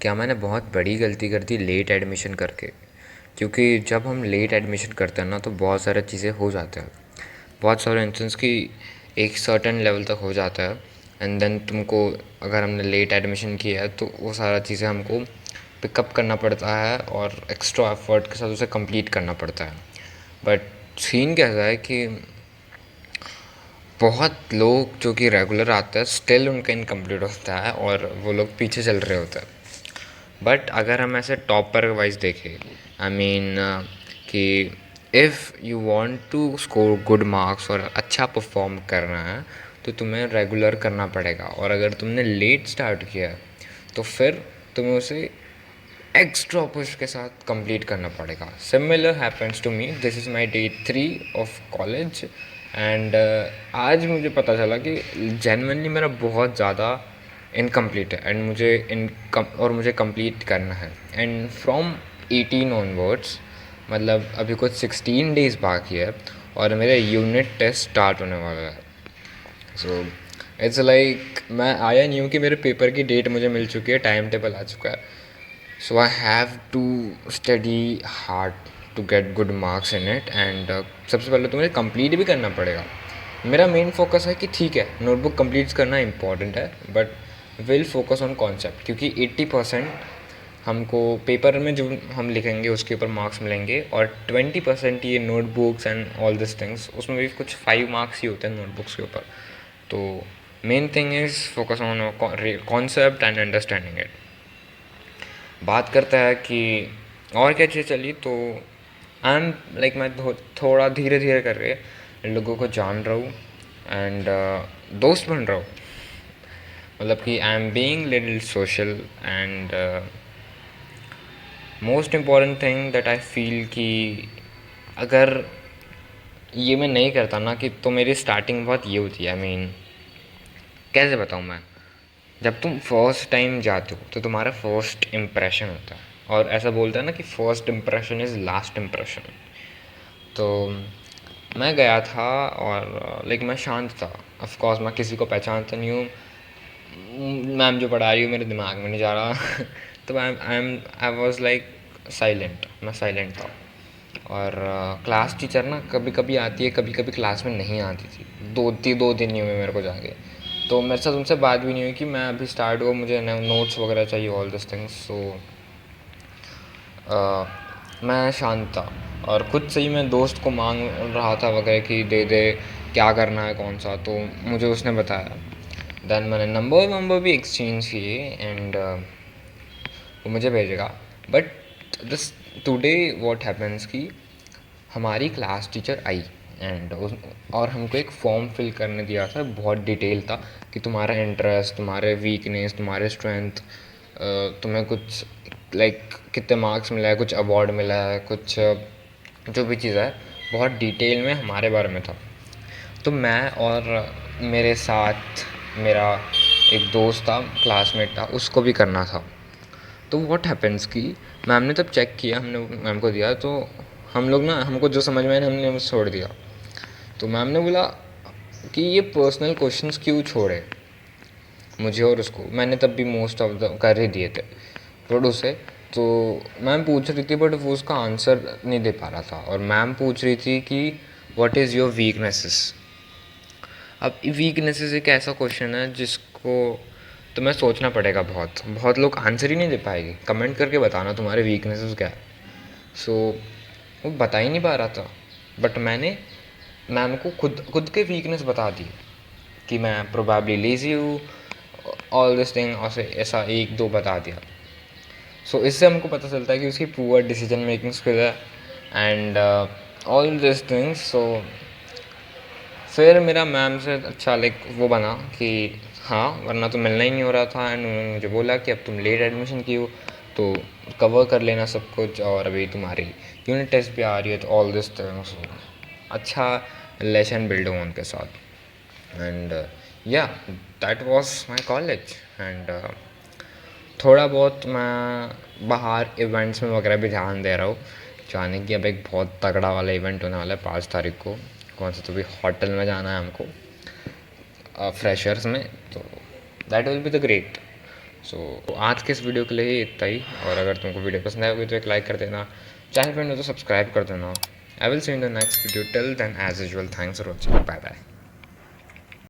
क्या मैंने बहुत बड़ी गलती कर दी लेट एडमिशन करके। क्योंकि जब हम लेट एडमिशन करते हैं ना तो बहुत सारी चीज़ें हो जाते हैं। बहुत सारे इंस्टेंस की एक सर्टेन लेवल तक हो जाता है एंड देन तुमको, अगर हमने लेट एडमिशन किया है तो वो सारा चीज़ें हमको पिकअप करना पड़ता है और एक्स्ट्रा एफर्ट के साथ उसे कंप्लीट करना पड़ता है। बट सीन कैसा है कि बहुत लोग जो कि रेगुलर आते हैं स्टिल उनका इनकम्प्लीट होता है और वो लोग पीछे चल रहे होते हैं। बट अगर हम ऐसे टॉपर वाइज देखें, आई मीन कि if you want to score good marks और अच्छा परफॉर्म करना है तो तुम्हें रेगुलर करना पड़ेगा। और अगर तुमने लेट स्टार्ट किया है तो फिर तुम्हें उसे एक्स्ट्रा पुश के साथ कंप्लीट करना पड़ेगा। Similar happens to me, this is my day 3 of college and आज मुझे पता चला कि जेन्युइनली मेरा बहुत ज़्यादा इनकम्प्लीट है एंड मुझे कंप्लीट करना है। एंड फ्रॉम 18 ऑनवर्ड्स, मतलब अभी कुछ 16 डेज़ बाकी है और मेरे यूनिट टेस्ट स्टार्ट होने वाला है। सो इट्स लाइक मैं आया नहीं हूँ कि मेरे पेपर की डेट मुझे मिल चुकी है, टाइम टेबल आ चुका है। So I have to study hard to get good marks in it and सबसे पहले तो मुझे कंप्लीट भी करना पड़ेगा। मेरा मेन फोकस है कि ठीक है नोटबुक कंप्लीट करना इम्पॉर्टेंट है but will focus on concept, क्योंकि 80% हमको पेपर में जो हम लिखेंगे उसके ऊपर मार्क्स मिलेंगे और 20% ये notebooks and all this things, उसमें भी कुछ 5 मार्क्स ही होते हैं नोटबुक्स के ऊपर। तो main thing is focus on concept and understanding it. बात करता है कि और क्या चीज़ चली, तो आई एम लाइक मैं थोड़ा धीरे धीरे करके लोगों को जान रहा हूँ एंड दोस्त बन रहा हूँ। मतलब कि I am being little social and most important thing that I feel कि अगर ये मैं नहीं करता ना कि तो मेरी स्टार्टिंग बहुत ये होती है। आई मीन कैसे बताऊँ मैं, जब तुम फर्स्ट टाइम जाते हो तो तुम्हारा फर्स्ट इम्प्रेशन होता है और ऐसा बोलते हैं ना कि first impression is last impression. तो मैं गया था और लाइक मैं शांत था। ऑफ कोर्स मैं किसी को पहचानता नहीं हूँ, मैम जो पढ़ा रही हूँ मेरे दिमाग में नहीं जा रहा तो आई वॉज लाइक साइलेंट, मैं साइलेंट था। और क्लास टीचर ना कभी कभी आती है, कभी कभी क्लास में नहीं आती थी। 2 दिन नहीं हुए मेरे को जाके, तो मेरे साथ उनसे बात भी नहीं हुई कि मैं अभी स्टार्ट हुआ, मुझे नोट्स वगैरह चाहिए, ऑल दिस थिंग्स। सो मैं शांत था और खुद से ही मैं दोस्त को मांग रहा था वगैरह कि दे दे, क्या करना है कौन सा, तो मुझे उसने बताया। देन मैंने नंबर भी एक्सचेंज किए एंड वो मुझे भेजेगा। But this today what happens कि हमारी क्लास टीचर आई एंड और हमको एक फॉर्म फिल करने दिया था, बहुत डिटेल था कि तुम्हारा इंटरेस्ट, तुम्हारे वीकनेस, तुम्हारे स्ट्रेंथ, तुम्हें कुछ लाइक कितने मार्क्स मिला है, कुछ अवार्ड मिला है, कुछ जो भी चीज़ है बहुत डिटेल में हमारे बारे में था। तो मैं और मेरे साथ मेरा एक दोस्त था, क्लासमेट था, उसको भी करना था। तो व्हाट हैपेंस कि मैम ने तब चेक किया, हमने मैम को दिया, तो हम लोग ना, हमको जो समझ में आया हमने वो छोड़ दिया। तो मैम ने बोला कि ये पर्सनल क्वेश्चंस क्यों छोड़े मुझे और उसको। मैंने तब भी मोस्ट ऑफ द कर ही दिए थे बट उसे, तो मैम पूछ रही थी बट वो उसका आंसर नहीं दे पा रहा था। और मैम पूछ रही थी कि व्हाट इज़ योर वीकनेसेस। अब वीकनेसेस एक ऐसा क्वेश्चन है जिसको तुम्हें सोचना पड़ेगा, बहुत बहुत लोग आंसर ही नहीं दे पाएंगे। कमेंट करके बताना तुम्हारे वीकनेसेस क्या है। सो वो बता ही नहीं पा रहा था बट मैंने मैम को खुद खुद के वीकनेस बता दी कि मैं प्रोबेबली लेज़ी हूँ, ऑल दिस थिंग, और ऐसा एक दो बता दिया। सो इससे हमको पता चलता है कि उसकी पुअर डिसीजन मेकिंग स्किल है एंड ऑल दिस थिंग्स। सो फिर मेरा मैम से अच्छा लाइक वो बना कि हाँ, वरना तो मिलना ही नहीं हो रहा था। एंड उन्होंने मुझे बोला कि अब तुम लेट एडमिशन की हो तो कवर कर लेना सब कुछ, और अभी तुम्हारी यूनिट टेस्ट भी आ रही है, तो ऑल दिस थिंग्स अच्छा रिलेशन बिल्ड हुआ उनके साथ। एंड या that was my college and थोड़ा बहुत मैं बाहर इवेंट्स में वगैरह भी ध्यान दे रहा हूँ। जाने की अब एक बहुत तगड़ा वाला इवेंट होने वाला है 5 तारीख को, कौन सा, तो भी होटल में जाना है हमको फ्रेशर्स में, तो that will be the great. So आज के इस वीडियो के लिए ही इतना ही, और अगर तुमको वीडियो पसंद आएगी तो एक लाइक कर देना, चैनल पर नहीं तो सब्सक्राइब कर देना। I will see in the next video, till then as usual thanks for watching, bye bye.